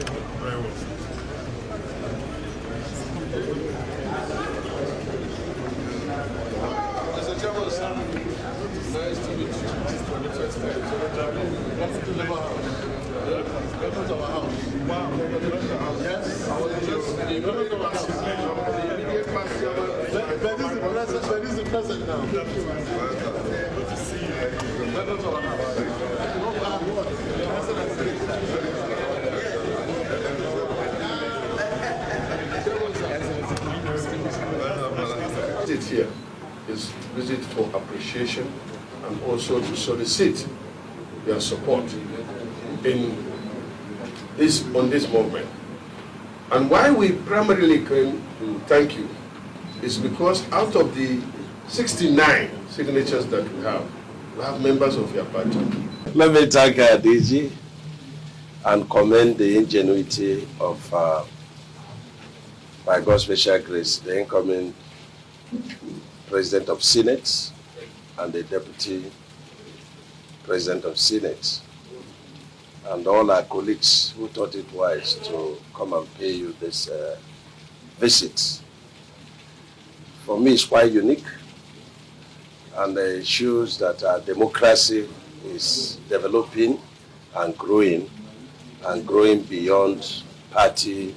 Very well. Mr. Chairman, nice to meet you for the first time. Welcome to our house. Welcome to our house. Wow. Yes, I was just the immediate past chairman. But this is the present now. Good to see you. Welcome to our house. Visit here is visit for appreciation and also to solicit your support in this movement. And why we primarily came to thank you is because out of the 69 signatures that we have members of your party. Let me thank DG and commend the ingenuity of, by God's special grace, the incoming President of Senate and the Deputy President of Senate, and all our colleagues who thought it wise to come and pay you this visit. For me, it's quite unique, and it shows that our democracy is developing and growing beyond party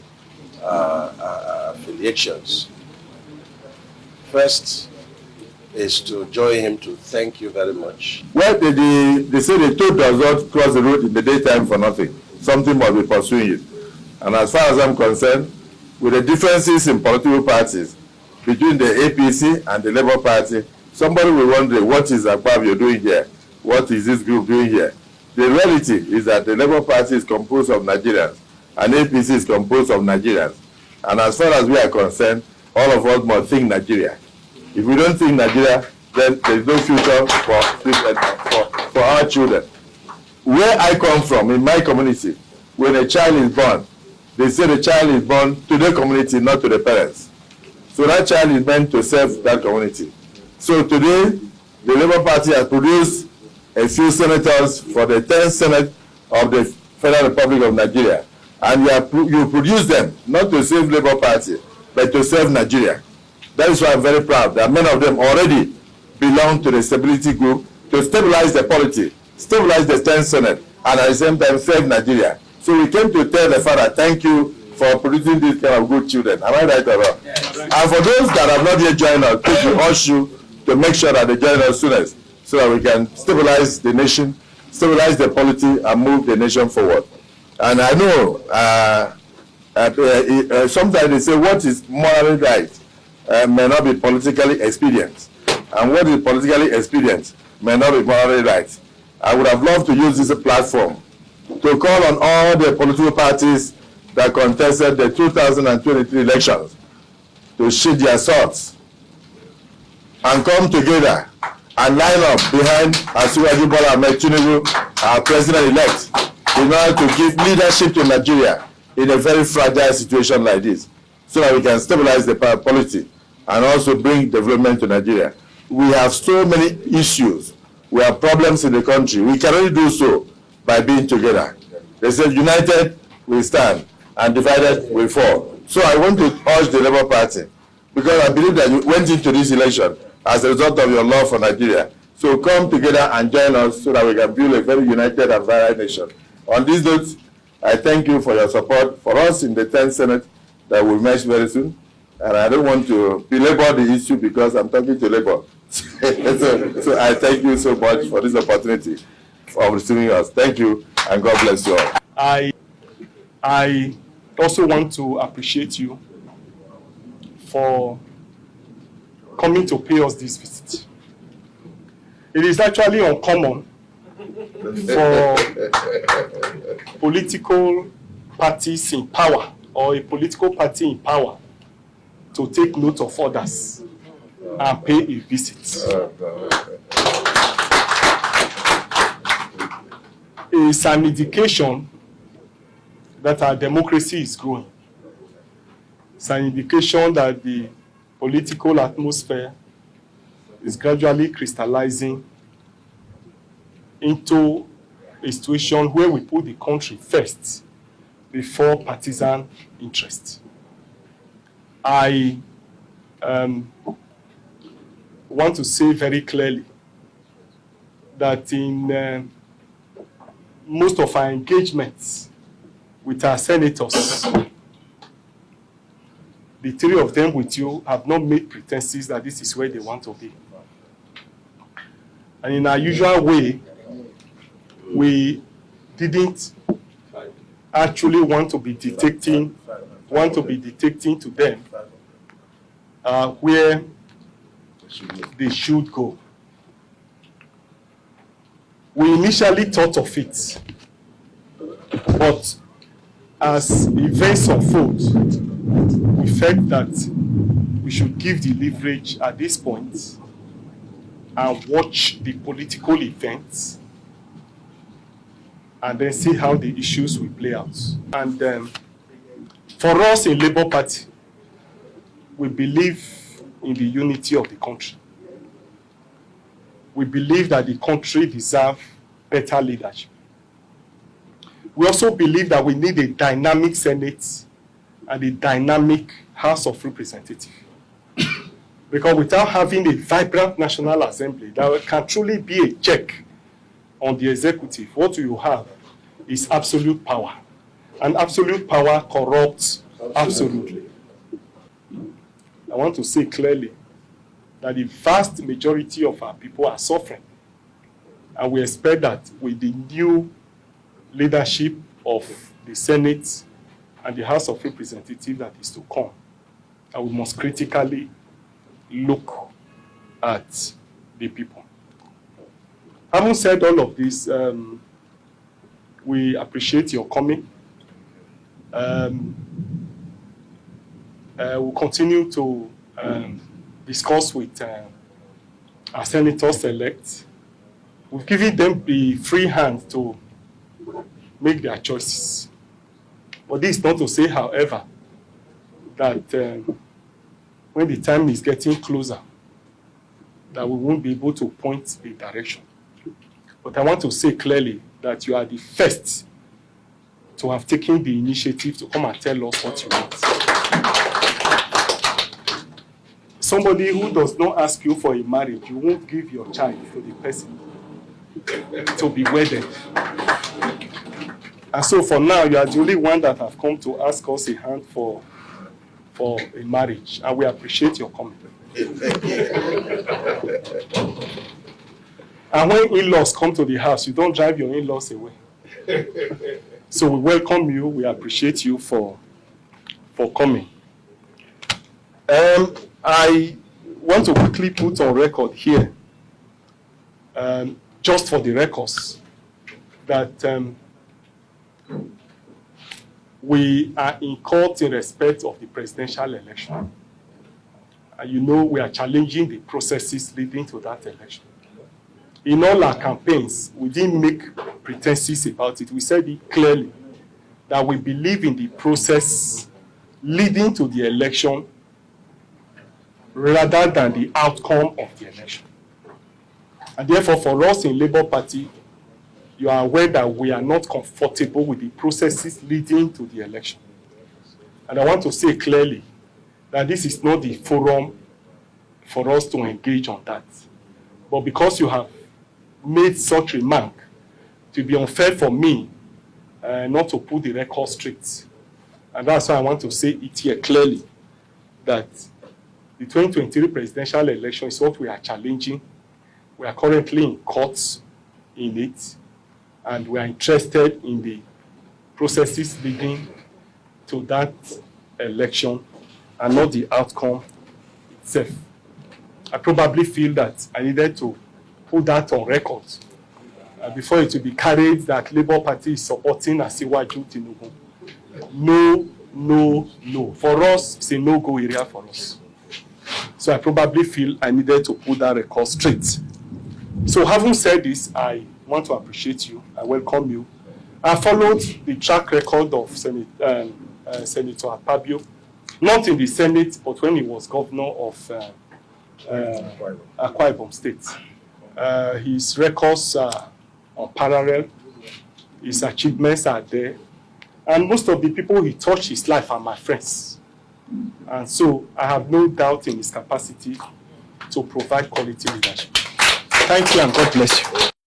affiliations. First is to join him to thank you very much. Well, they say the toad does not cross the road in the daytime for nothing. Something must be pursuing it. And as far as I'm concerned, with the differences in political parties between the APC and the Labour Party, somebody will wonder, what is Akpabio doing here? What is this group doing here? The reality is that the Labour Party is composed of Nigerians and APC is composed of Nigerians. And as far as we are concerned, all of us must think Nigeria. If we don't think Nigeria, then there is no future for our children. Where I come from, in my community, when a child is born, they say the child is born to the community, not to the parents. So that child is meant to serve that community. So today, the Labour Party has produced a few senators for the 10th Senate of the Federal Republic of Nigeria. And you produce them, not to save Labour Party, but to serve Nigeria. That is why I'm very proud that many of them already belong to the stability group to stabilize the polity, stabilize the 10th Senate, and at the same time serve Nigeria. So we came to tell the father, thank you for producing these kind of good children. Am I right or wrong? Yes. And for those that have not yet joined us, we urge you to make sure that they join us soonest, so that we can stabilize the nation, stabilize the polity, and move the nation forward. And I know sometimes they say what is morally right may not be politically expedient, and what is politically expedient may not be morally right. I would have loved to use this platform to call on all the political parties that contested the 2023 elections to sheath their swords and come together and line up behind Asiwaju Bola Ahmed Tinubu, our president-elect, in order to give leadership to Nigeria in a very fragile situation like this, so that we can stabilize the polity and also bring development to Nigeria. We have so many issues. We have problems in the country. We can only do so by being together. They said, united we stand, and divided we fall. So I want to urge the Labour Party, because I believe that you went into this election as a result of your love for Nigeria. So come together and join us so that we can build a very united and vibrant nation. On this note, I thank you for your support for us in the 10th Senate that will meet very soon. And I don't want to belabor the issue because I'm talking to Labour. so I thank you so much for this opportunity of receiving us. Thank you, and God bless you all. I also want to appreciate you for coming to pay us this visit. It is actually uncommon for political parties in power or a political party in power to take note of others and pay a visit. It's an indication that our democracy is growing. It's an indication that the political atmosphere is gradually crystallizing into a situation where we put the country first before partisan interest. I want to say very clearly that in most of our engagements with our senators, the three of them with you have not made pretenses that this is where they want to be. And in our usual way, we didn't actually want to be dictating to them where they should go. We initially thought of it, but as events unfold, we felt that we should give the leverage at this point and watch the political events and then see how the issues will play out. And for us in Labour Party, we believe in the unity of the country. We believe that the country deserves better leadership. We also believe that we need a dynamic Senate and a dynamic House of Representatives. Because without having a vibrant National Assembly that can truly be a check on the executive, what you have is absolute power. And absolute power corrupts absolutely. I want to say clearly that the vast majority of our people are suffering. And we expect that with the new leadership of the Senate and the House of Representatives that is to come, and we must critically look at the people. Having said all of this, we appreciate your coming. We'll continue to discuss with our senators-elect. We've given them the free hand to make their choices. But this is not to say, however, that when the time is getting closer, that we won't be able to point a direction. But I want to say clearly that you are the first to have taken the initiative to come and tell us what you want. Somebody who does not ask you for a marriage, you won't give your child to the person to be wedded. And so for now, you are the only one that have come to ask us a hand for a marriage. And we appreciate your coming. And when in-laws come to the house, you don't drive your in-laws away. So we welcome you. We appreciate you for coming. I want to quickly put on record here, just for the records, that we are in court in respect of the presidential election. And you know we are challenging the processes leading to that election. In all our campaigns, we didn't make pretenses about it. We said it clearly that we believe in the process leading to the election rather than the outcome of the election. And therefore, for us in Labour Party, you are aware that we are not comfortable with the processes leading to the election. And I want to say clearly that this is not the forum for us to engage on that. But because you have made such remark, it will be unfair for me not to put the record straight. And that's why I want to say it here clearly, that the 2023 presidential election is what we are challenging. We are currently in courts in it, and we are interested in the processes leading to that election and not the outcome itself. I probably feel that I needed to put that on record before it will be carried that Labour Party is supporting Asiwaju Tinubu. No. For us, it's a no-go area for us. So I probably feel I needed to put that record straight. So having said this, I want to appreciate you. I welcome you. I followed the track record of Senator Akpabio, not in the Senate, but when he was governor of Akwa Ibom State. His records are unparalleled. His achievements are there. And most of the people he touched his life are my friends. And so I have no doubt in his capacity to provide quality leadership. Thank you and God bless you.